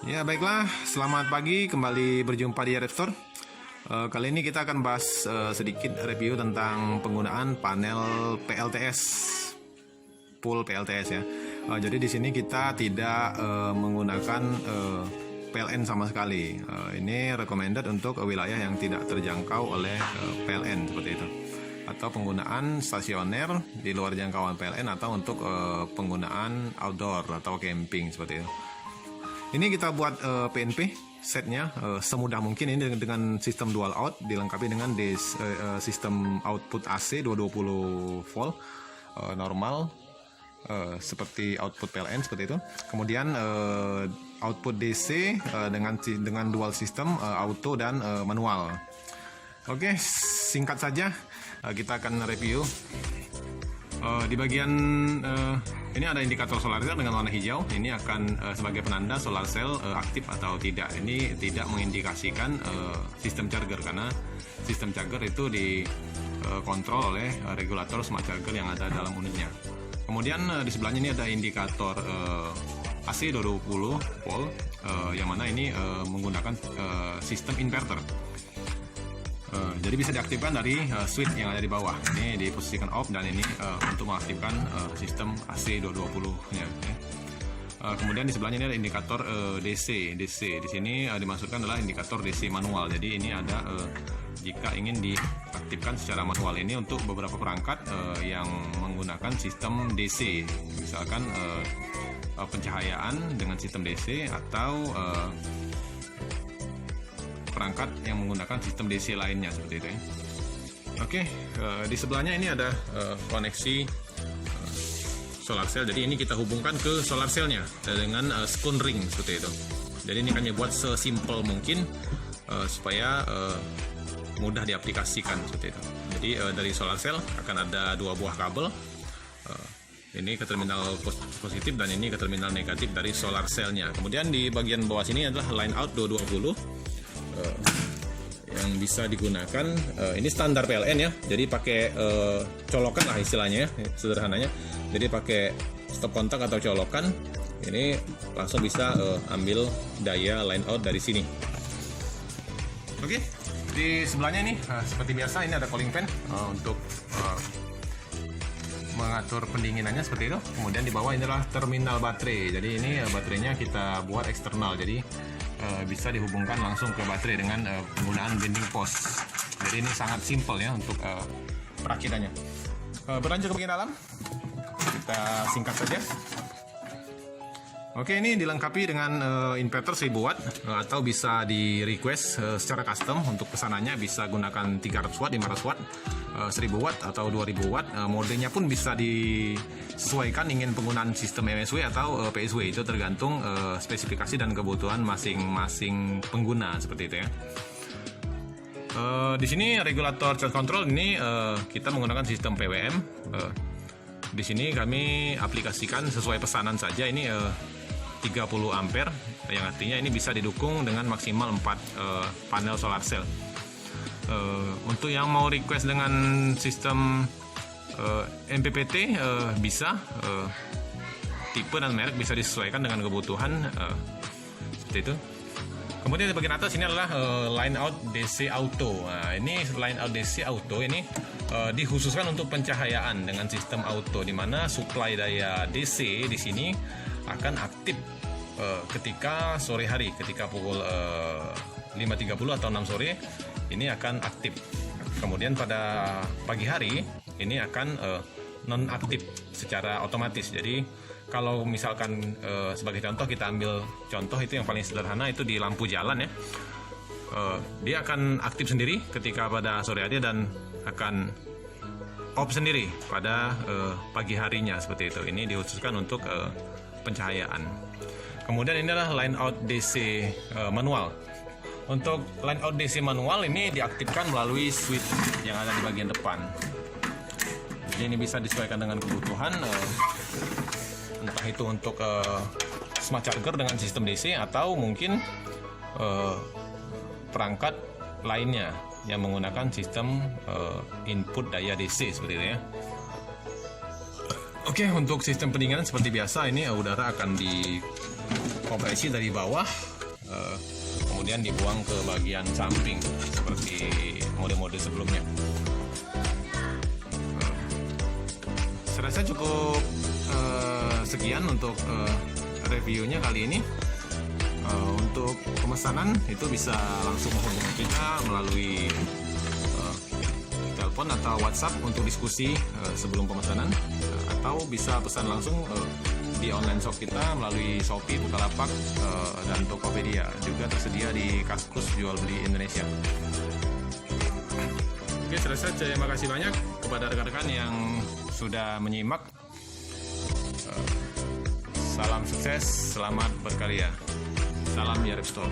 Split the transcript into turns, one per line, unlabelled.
Ya baiklah, selamat pagi, kembali berjumpa di Repstore. Kali ini kita akan bahas sedikit review tentang penggunaan panel PLTS, full PLTS ya. Jadi di sini kita tidak menggunakan PLN sama sekali. Ini recommended untuk wilayah yang tidak terjangkau oleh PLN seperti itu, atau penggunaan stasioner di luar jangkauan PLN, atau untuk penggunaan outdoor atau camping seperti itu. Ini kita buat PNP setnya semudah mungkin. Ini dengan sistem dual out, dilengkapi dengan sistem output AC 220 volt normal, seperti output PLN seperti itu. Kemudian output DC dengan dual sistem auto dan manual. Oke, singkat saja kita akan review. Di bagian ini ada indikator solar cell dengan warna hijau. Ini akan sebagai penanda solar cell aktif atau tidak. Ini tidak mengindikasikan sistem charger, karena sistem charger itu dikontrol oleh regulator smart charger yang ada dalam unitnya. Kemudian di sebelahnya ini ada indikator AC 220 volt, yang mana ini menggunakan sistem inverter. Jadi bisa diaktifkan dari switch yang ada di bawah. Ini diposisikan off, dan ini untuk mengaktifkan sistem AC 220-nya. Kemudian di sebelahnya ini ada indikator DC. Di sini dimaksudkan adalah indikator DC manual. Jadi ini ada jika ingin diaktifkan secara manual, ini untuk beberapa perangkat yang menggunakan sistem DC. Misalkan pencahayaan dengan sistem DC, atau perangkat yang menggunakan sistem DC lainnya seperti itu ya. Oke, di sebelahnya ini ada koneksi solar cell. Jadi ini kita hubungkan ke solar cellnya dengan scone ring seperti itu. Jadi ini kami buat sesimpel mungkin supaya mudah diaplikasikan seperti itu. Jadi dari solar cell akan ada dua buah kabel. Ini ke terminal positif dan ini ke terminal negatif dari solar cellnya. Kemudian di bagian bawah sini adalah line out 220 yang bisa digunakan. Ini standar PLN ya, jadi pakai colokan lah istilahnya ya, sederhananya. Jadi pakai stop kontak atau colokan, ini langsung bisa ambil daya line out dari sini. Oke, di sebelahnya ini seperti biasa ini ada cooling fan untuk mengatur pendinginannya seperti itu. Kemudian di bawah ini adalah terminal baterai. Jadi ini baterainya kita buat eksternal, jadi bisa dihubungkan langsung ke baterai dengan penggunaan bending post. Jadi ini sangat simple ya untuk perakitannya. Berlanjut ke bagian dalam, kita singkat saja. Oke, ini dilengkapi dengan inverter 1000 watt, atau bisa di request secara custom. Untuk pesanannya bisa gunakan 300 watt, 500 watt, 1000 watt atau 2000 watt. Modenya pun bisa disesuaikan ingin penggunaan sistem MSW atau PSW. Itu tergantung spesifikasi dan kebutuhan masing-masing pengguna seperti itu ya. Di sini regulator charge control ini kita menggunakan sistem PWM. Di sini kami aplikasikan sesuai pesanan saja. Ini 30 ampere, yang artinya ini bisa didukung dengan maksimal 4 panel solar cell. Untuk yang mau request dengan sistem MPPT bisa, tipe dan merek bisa disesuaikan dengan kebutuhan seperti itu. Kemudian di bagian atas ini adalah line out DC auto. Nah, ini line out DC auto ini dikhususkan untuk pencahayaan dengan sistem auto, di mana supply daya DC di sini akan aktif ketika sore hari, ketika pukul 5.30 atau 6 sore ini akan aktif. Kemudian pada pagi hari ini akan non aktif secara otomatis. Jadi kalau misalkan sebagai contoh, kita ambil contoh itu yang paling sederhana, itu di lampu jalan ya, dia akan aktif sendiri ketika pada sore hari dan akan off sendiri pada pagi harinya seperti itu. Ini dikhususkan untuk pencahayaan. Kemudian ini adalah line out DC manual. Untuk line out DC manual ini diaktifkan melalui switch yang ada di bagian depan. Jadi ini bisa disesuaikan dengan kebutuhan, entah itu untuk smart charger dengan sistem DC, atau mungkin perangkat lainnya. yang menggunakan sistem input daya DC seperti itu ya. Oke, untuk sistem pendinginan seperti biasa, ini udara akan dikompresi dari bawah, kemudian dibuang ke bagian samping seperti mode-mode sebelumnya. Saya rasa cukup sekian untuk reviewnya kali ini. Untuk pemesanan itu bisa langsung menghubungi kita melalui telepon atau WhatsApp untuk diskusi sebelum pemesanan, atau bisa pesan langsung di online shop kita melalui Shopee, Bukalapak, dan Tokopedia. Juga tersedia di Kaskus Jual Beli Indonesia. Oke, selesai. Terima kasih banyak kepada rekan-rekan yang sudah menyimak. Salam sukses, selamat berkarya. Salam Yarep Store.